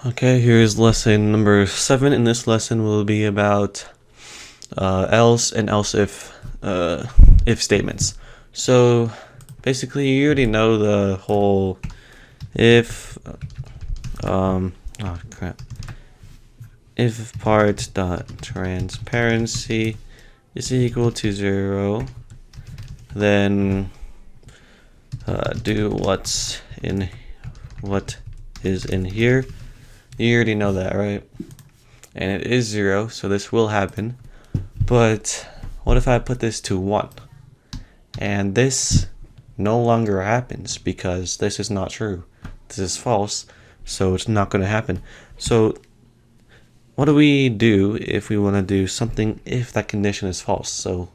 Okay, here's lesson number 7. In this lesson will be about else and else if statements. So basically you already know the whole if oh crap, if part dot transparency is equal to 0, then do what is in here. You already know that, right? And it is 0, so this will happen. But what if I put this to 1? And this no longer happens because this is not true. This is false, so it's not going to happen. So what do we do if we want to do something if that condition is false? So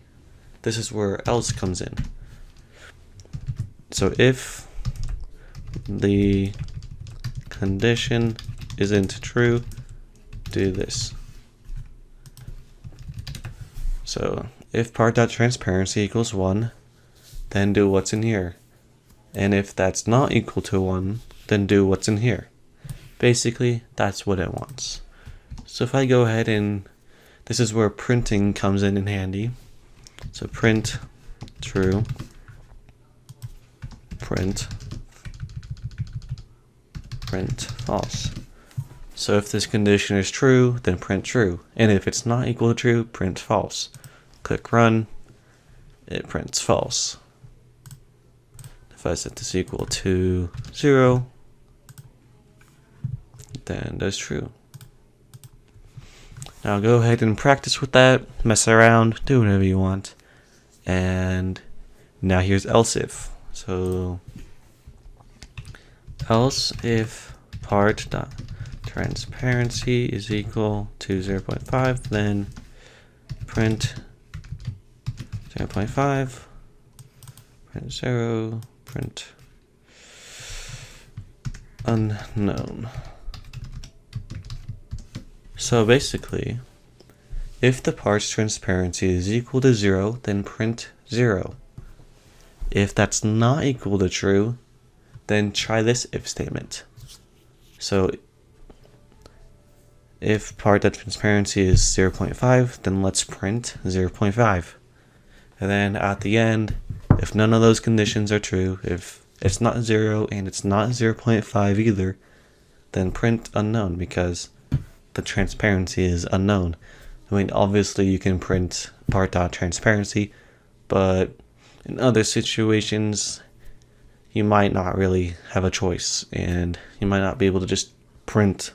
this is where else comes in. So if the condition isn't true, do this. So if part.transparency equals 1, then do what's in here. And if that's not equal to 1, then do what's in here. Basically, that's what it wants. So if I go ahead and this is where printing comes in handy. So print true, print false. So if this condition is true, then print true. And if it's not equal to true, print false. Click run, it prints false. If I set this equal to 0, then that's true. Now go ahead and practice with that, mess around, do whatever you want. And now here's Elseif. So else if part.transparency is equal to 0.5, then print 0.5, print 0, print unknown. So basically, if the part's transparency is equal to 0, then print 0. If that's not equal to true, then try this if statement. So if part.transparency is 0.5, then let's print 0.5. And then at the end, if none of those conditions are true, if it's not 0 and it's not 0.5 either, then print unknown because the transparency is unknown. I mean, obviously you can print part.transparency, but in other situations, you might not really have a choice, and you might not be able to just print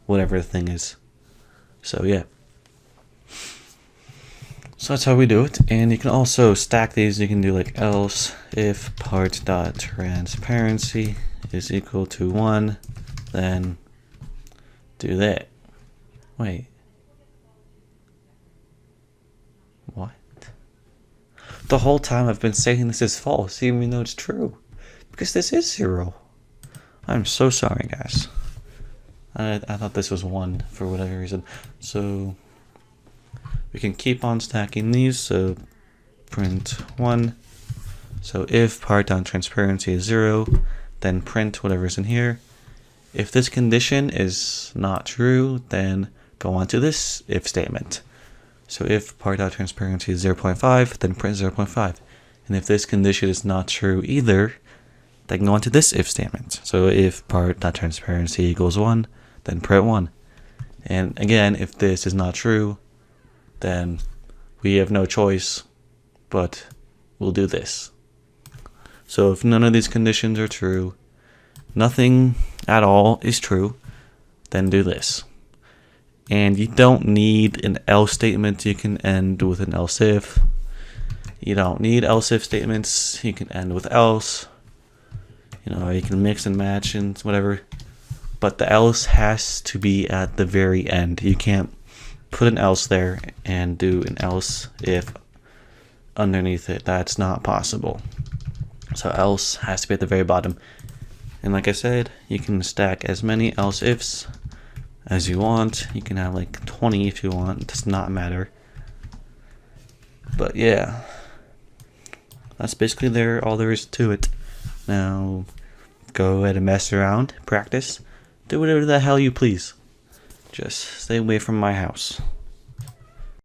whatever the thing is. So yeah. So that's how we do it, and you can also stack these. You can do like else if part.transparency is equal to 1, then do that. Wait. What? The whole time I've been saying this is false, even though it's true. Because this is 0. I'm so sorry, guys. I thought this was 1 for whatever reason. So we can keep on stacking these. So print 1. So if part.transparency is 0, then print whatever's in here. If this condition is not true, then go on to this if statement. So if part.transparency is 0.5, then print 0.5. And if this condition is not true either, then go on to this if statement. So if part.transparency equals 1, then print 1. And again, if this is not true, then we have no choice, but we'll do this. So if none of these conditions are true, nothing at all is true, then do this. And you don't need an else statement. You can end with an else if. You don't need else if statements. You can end with else. You know, you can mix and match and whatever. But the else has to be at the very end. You can't put an else there and do an else if underneath it. That's not possible. So else has to be at the very bottom. And like I said, you can stack as many else ifs as you want. You can have like 20 if you want. It does not matter. But yeah, that's basically all there is to it. Now go ahead and mess around, practice, Do whatever the hell you please. Just stay away from my house.